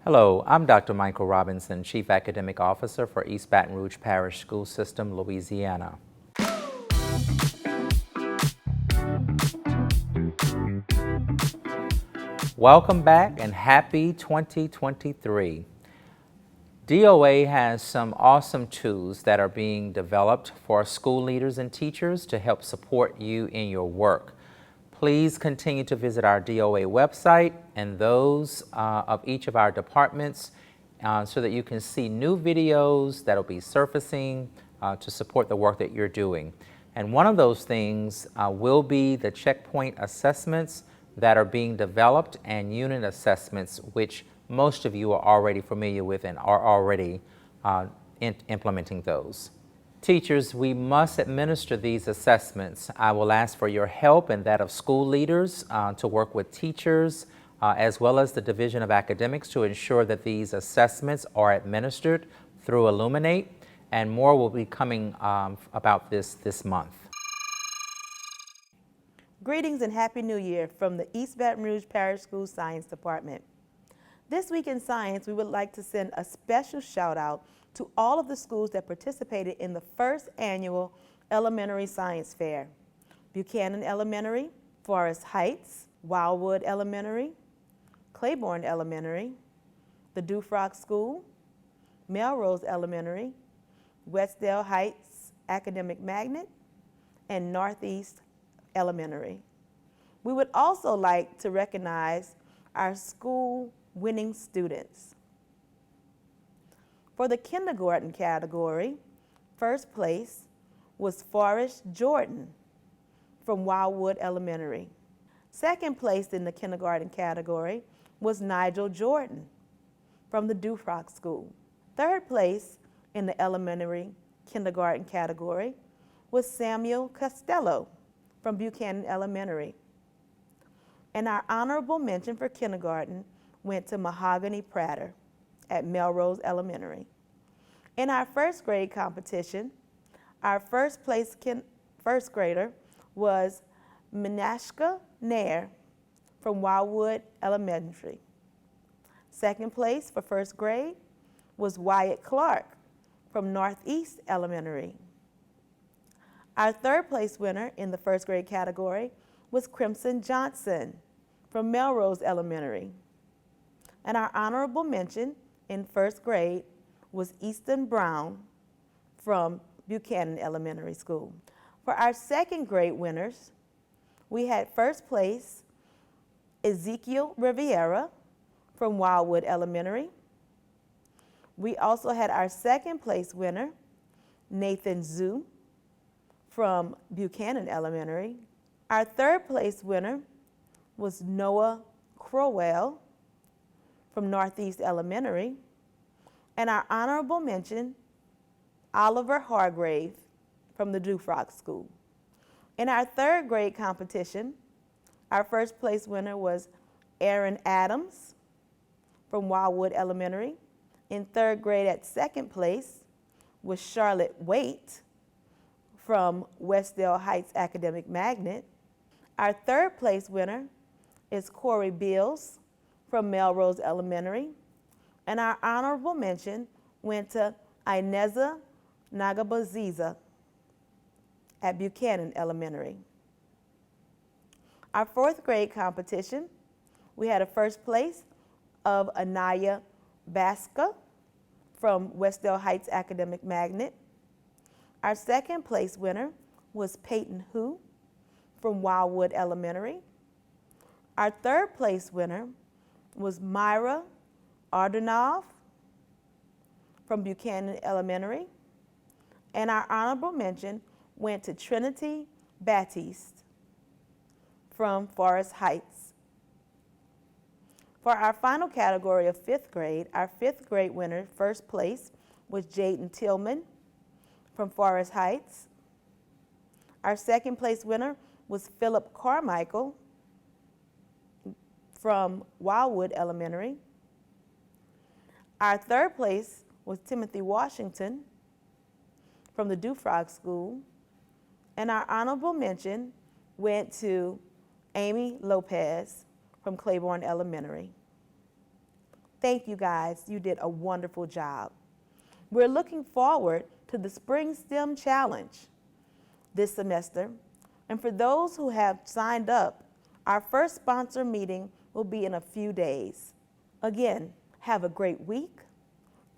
Hello, I'm Dr. Michael Robinson, Chief Academic Officer for East Baton Rouge Parish School System, Louisiana. Welcome back and happy 2023. DOA has some awesome tools that are being developed for school leaders and teachers to help support you in your work. Please continue to visit our DOA website and those of each of our departments so that you can see new videos that will be surfacing to support the work that you're doing. And one of those things will be the checkpoint assessments that are being developed and unit assessments, which most of you are already familiar with and are already implementing those. Teachers, we must administer these assessments. I will ask for your help and that of school leaders to work with teachers as well as the Division of Academics to ensure that these assessments are administered through Illuminate, and more will be coming about this month. Greetings and Happy New Year from the East Baton Rouge Parish School Science Department. This week in science, we would like to send a special shout out to all of the schools that participated in the first annual Elementary Science Fair. Buchanan Elementary, Forest Heights, Wildwood Elementary, Claiborne Elementary, the Dufrock School, Melrose Elementary, Westdale Heights Academic Magnet, and Northeast Elementary. We would also like to recognize our school winning students. For the kindergarten category, first place was Forrest Jordan from Wildwood Elementary. Second place in the kindergarten category was Nigel Jordan from the Dufrock School. Third place in the elementary kindergarten category was Samuel Costello from Buchanan Elementary. And our honorable mention for kindergarten went to Mahogany Prater at Melrose Elementary. In our first grade competition, our first place first grader was Menashka Nair from Wildwood Elementary. Second place for first grade was Wyatt Clark from Northeast Elementary. Our third place winner in the first grade category was Crimson Johnson from Melrose Elementary. And our honorable mention in first grade was Easton Brown from Buchanan Elementary School. For our second grade winners, we had first place Ezekiel Riviera from Wildwood Elementary. We also had our second place winner, Nathan Zhu from Buchanan Elementary. Our third place winner was Noah Crowell from Northeast Elementary, and our honorable mention, Oliver Hargrave from the Dufrock School. In our third grade competition, our first place winner was Aaron Adams from Wildwood Elementary. In third grade at second place was Charlotte Waite from Westdale Heights Academic Magnet. Our third place winner is Corey Bills from Melrose Elementary, and our honorable mention went to Ineza Nagabaziza at Buchanan Elementary. Our fourth grade competition, we had a first place of Anaya Baska from Westdale Heights Academic Magnet. Our second place winner was Peyton Hu from Wildwood Elementary. Our third place winner was Myra Ardenov from Buchanan Elementary. And our honorable mention went to Trinity Batiste from Forest Heights. For our final category of fifth grade, our fifth grade winner, first place, was Jaden Tillman from Forest Heights. Our second place winner was Philip Carmichael from Wildwood Elementary. Our third place was Timothy Washington from the Dufrock School. And our honorable mention went to Amy Lopez from Claiborne Elementary. Thank you guys, you did a wonderful job. We're looking forward to the Spring STEM Challenge this semester. And for those who have signed up, our first sponsor meeting will be in a few days. Again, have a great week,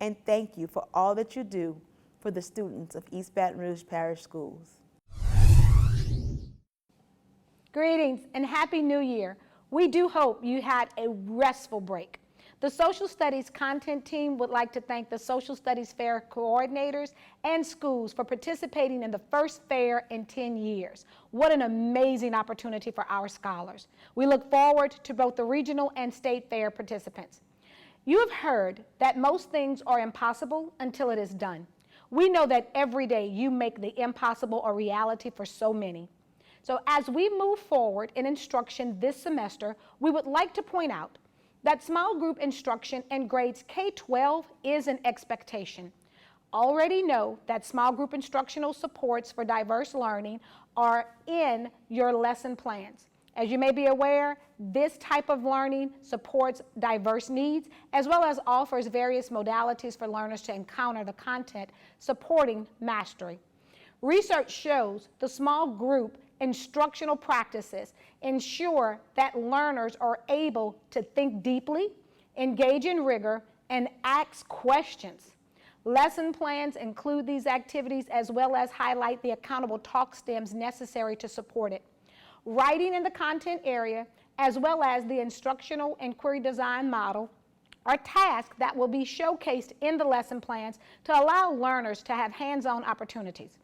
and thank you for all that you do for the students of East Baton Rouge Parish Schools. Greetings and Happy New Year. We do hope you had a restful break. The Social Studies content team would like to thank the Social Studies Fair coordinators and schools for participating in the first fair in 10 years. What an amazing opportunity for our scholars. We look forward to both the regional and state fair participants. You have heard that most things are impossible until it is done. We know that every day you make the impossible a reality for so many. So as we move forward in instruction this semester, we would like to point out that small group instruction in grades K-12 is an expectation. Already know that small group instructional supports for diverse learning are in your lesson plans. As you may be aware, this type of learning supports diverse needs as well as offers various modalities for learners to encounter the content supporting mastery. Research shows the small group instructional practices ensure that learners are able to think deeply, engage in rigor, and ask questions. Lesson plans include these activities as well as highlight the accountable talk stems necessary to support it. Writing in the content area, as well as the instructional inquiry design model, are tasks that will be showcased in the lesson plans to allow learners to have hands-on opportunities.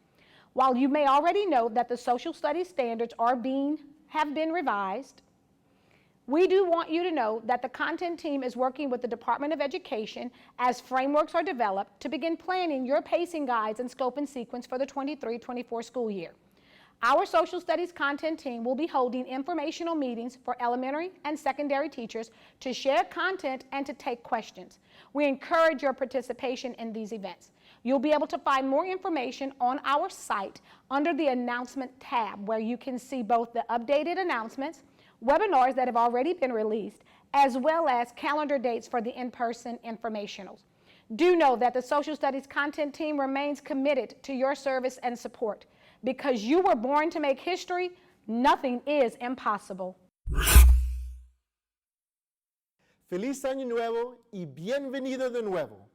While you may already know that the social studies standards have been revised, we do want you to know that the content team is working with the Department of Education as frameworks are developed to begin planning your pacing guides and scope and sequence for the 23-24 school year. Our social studies content team will be holding informational meetings for elementary and secondary teachers to share content and to take questions. We encourage your participation in these events. You'll be able to find more information on our site under the announcement tab, where you can see both the updated announcements, webinars that have already been released, as well as calendar dates for the in-person informationals. Do know that the social studies content team remains committed to your service and support. Because you were born to make history, nothing is impossible. Feliz Año Nuevo y bienvenido de nuevo.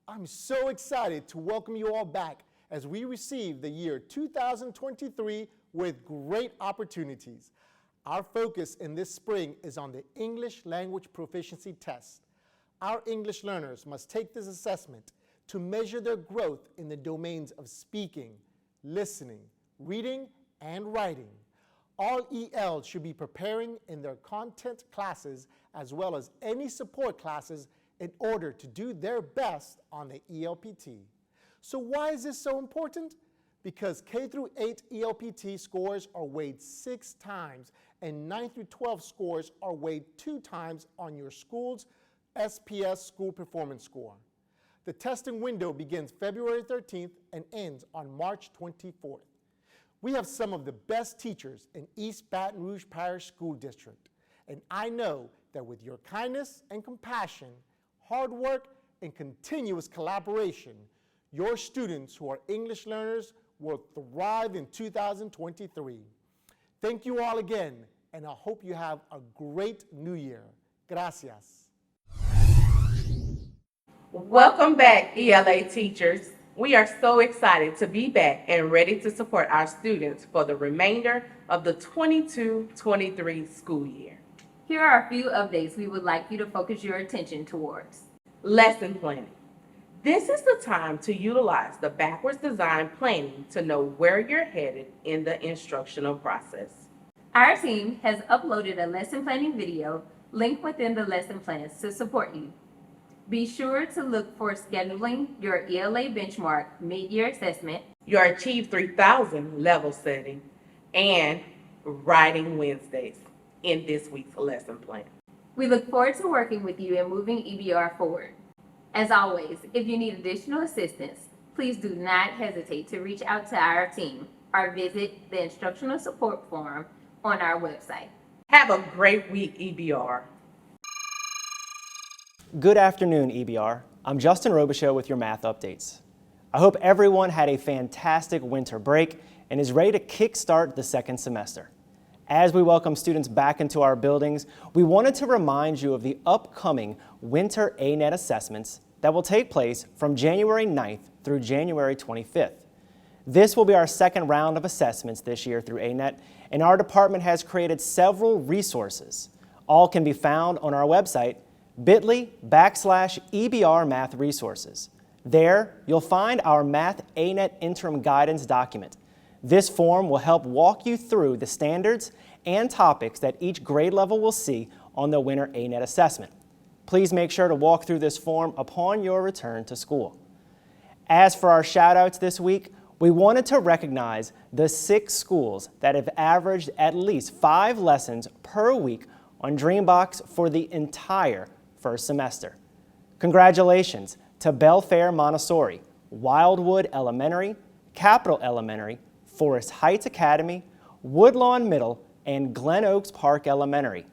I'm so excited to welcome you all back as we receive the year 2023 with great opportunities. Our focus in this spring is on the English Language Proficiency Test. Our English learners must take this assessment to measure their growth in the domains of speaking, listening, reading, and writing. All ELs should be preparing in their content classes as well as any support classes in order to do their best on the ELPT. So why is this so important? Because K through 8 ELPT scores are weighed 6 times and 9 through 12 scores are weighed 2 times on your school's SPS school performance score. The testing window begins February 13th and ends on March 24th. We have some of the best teachers in East Baton Rouge Parish School District, and I know that with your kindness and compassion, hard work, and continuous collaboration, your students who are English learners will thrive in 2023. Thank you all again, and I hope you have a great new year. Gracias. Welcome back, ELA teachers. We are so excited to be back and ready to support our students for the remainder of the 22-23 school year. Here are a few updates we would like you to focus your attention towards. Lesson planning. This is the time to utilize the backwards design planning to know where you're headed in the instructional process. Our team has uploaded a lesson planning video linked within the lesson plans to support you. Be sure to look for scheduling your ELA benchmark mid-year assessment, Your Achieve 3000 level setting, and Writing Wednesdays in this week's lesson plan. We look forward to working with you and moving EBR forward. As always, if you need additional assistance, please do not hesitate to reach out to our team or visit the instructional support forum on our website. Have a great week, EBR. Good afternoon, EBR. I'm Justin Robicheaux with your math updates. I hope everyone had a fantastic winter break and is ready to kickstart the second semester. As we welcome students back into our buildings, we wanted to remind you of the upcoming winter ANET assessments that will take place from January 9th through January 25th. This will be our second round of assessments this year through ANET, and our department has created several resources. All can be found on our website, bit.ly/EBR Math Resources. There, you'll find our Math ANET Interim Guidance document. This form will help walk you through the standards and topics that each grade level will see on the winter ANET assessment. Please make sure to walk through this form upon your return to school. As for our shout-outs this week, we wanted to recognize the 6 schools that have averaged at least 5 lessons per week on Dreambox for the entire first semester. Congratulations to Belfair Montessori, Wildwood Elementary, Capital Elementary, Forest Heights Academy, Woodlawn Middle, and Glen Oaks Park Elementary.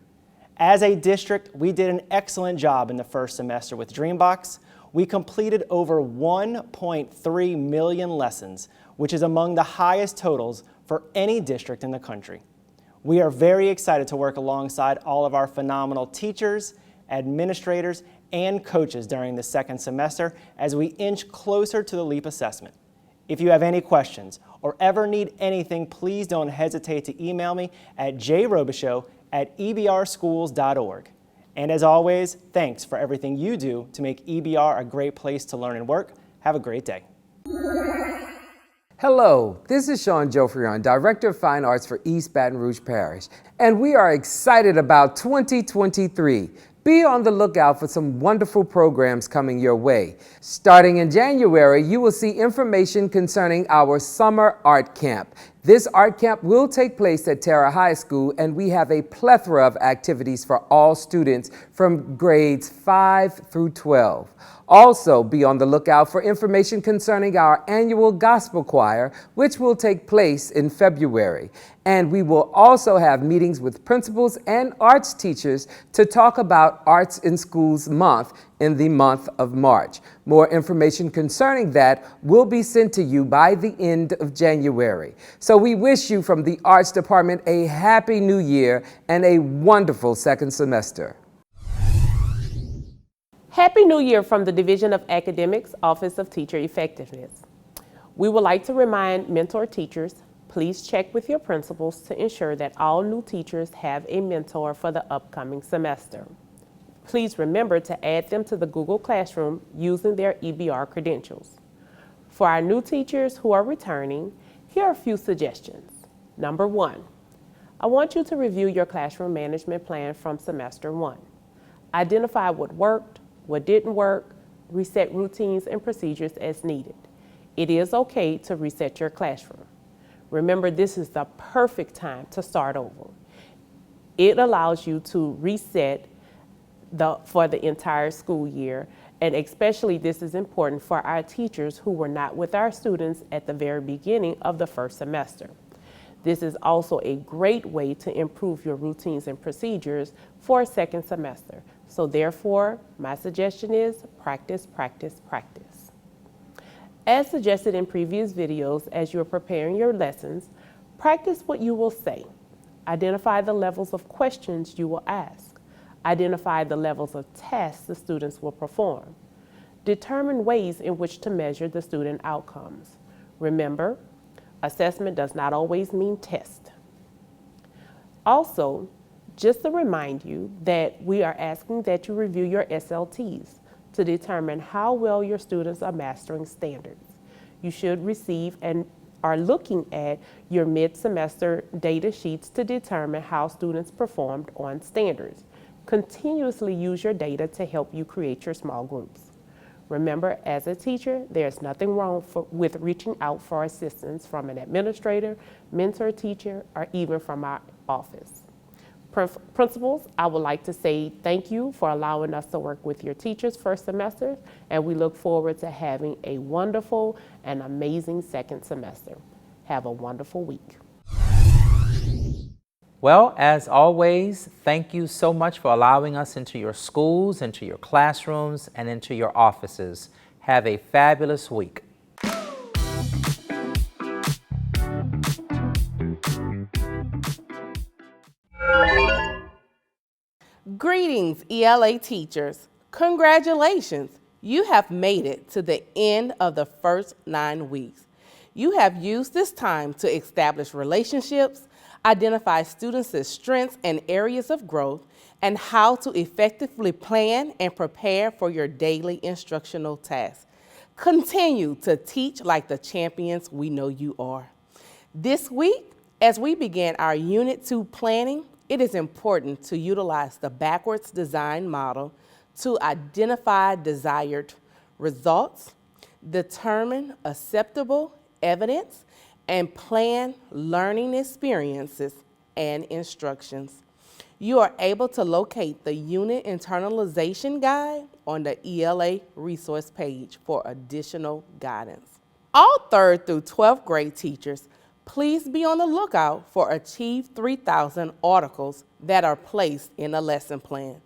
As a district, we did an excellent job in the first semester with Dreambox. We completed over 1.3 million lessons, which is among the highest totals for any district in the country. We are very excited to work alongside all of our phenomenal teachers, administrators, and coaches during the second semester as we inch closer to the LEAP assessment. If you have any questions or ever need anything, please don't hesitate to email me at jrobicheaux@ebrschools.org. And as always, thanks for everything you do to make EBR a great place to learn and work. Have a great day. Hello, this is Joffrion, Director of Fine Arts for East Baton Rouge Parish, and we are excited about 2023. Be on the lookout for some wonderful programs coming your way. Starting in January, you will see information concerning our summer art camp. This art camp will take place at Terra High School, and we have a plethora of activities for all students from grades 5 through 12. Also, be on the lookout for information concerning our annual gospel choir, which will take place in February. And we will also have meetings with principals and arts teachers to talk about Arts in Schools Month in the month of March. More information concerning that will be sent to you by the end of January. So we wish you from the Arts Department a happy new year and a wonderful second semester. Happy New Year from the Division of Academics, Office of Teacher Effectiveness. We would like to remind mentor teachers, please check with your principals to ensure that all new teachers have a mentor for the upcoming semester. Please remember to add them to the Google Classroom using their EBR credentials. For our new teachers who are returning, here are a few suggestions. Number 1, I want you to review your classroom management plan from semester 1. Identify what worked, what didn't work, reset routines and procedures as needed. It is okay to reset your classroom. Remember, this is the perfect time to start over. It allows you to reset for the entire school year, and especially this is important for our teachers who were not with our students at the very beginning of the first semester. This is also a great way to improve your routines and procedures for a second semester. So therefore, my suggestion is practice, practice, practice. As suggested in previous videos, as you are preparing your lessons, practice what you will say. Identify the levels of questions you will ask. Identify the levels of tests the students will perform. Determine ways in which to measure the student outcomes. Remember, assessment does not always mean test. Also, just to remind you that we are asking that you review your SLTs to determine how well your students are mastering standards. You should receive and are looking at your mid-semester data sheets to determine how students performed on standards. Continuously use your data to help you create your small groups. Remember, as a teacher, there's nothing wrong with reaching out for assistance from an administrator, mentor teacher, or even from our office. Principals, I would like to say thank you for allowing us to work with your teachers first semester, and we look forward to having a wonderful and amazing second semester. Have a wonderful week. Well, as always, thank you so much for allowing us into your schools, into your classrooms, and into your offices. Have a fabulous week. Greetings, ELA teachers. Congratulations. You have made it to the end of the first 9 weeks. You have used this time to establish relationships, identify students' strengths and areas of growth, and how to effectively plan and prepare for your daily instructional tasks. Continue to teach like the champions we know you are. This week, as we begin our Unit 2 planning, it is important to utilize the backwards design model to identify desired results, determine acceptable evidence, and plan learning experiences and instructions. You are able to locate the unit internalization guide on the ELA resource page for additional guidance. All 3rd through 12th grade teachers, please be on the lookout for Achieve 3000 articles that are placed in a lesson plan.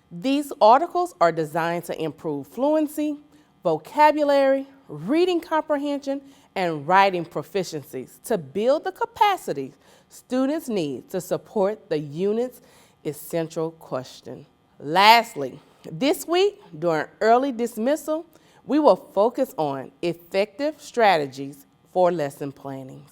These articles are designed to improve fluency, vocabulary, reading comprehension, and writing proficiencies to build the capacity students need to support the unit's essential question. Lastly, this week during early dismissal, we will focus on effective strategies for lesson plannings.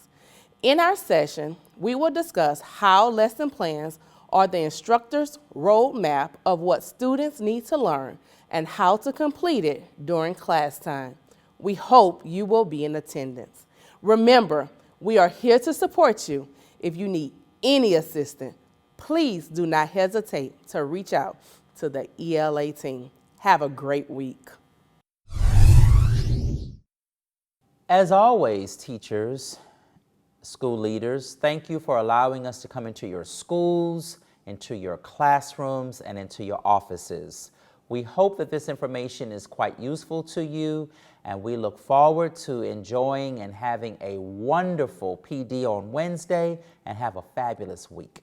In our session, we will discuss how lesson plans are the instructor's roadmap of what students need to learn and how to complete it during class time. We hope you will be in attendance. Remember, we are here to support you. If you need any assistance, please do not hesitate to reach out to the ELA team. Have a great week. As always, teachers, school leaders, thank you for allowing us to come into your schools, into your classrooms, and into your offices. We hope that this information is quite useful to you, and we look forward to enjoying and having a wonderful PD on Wednesday, and have a fabulous week.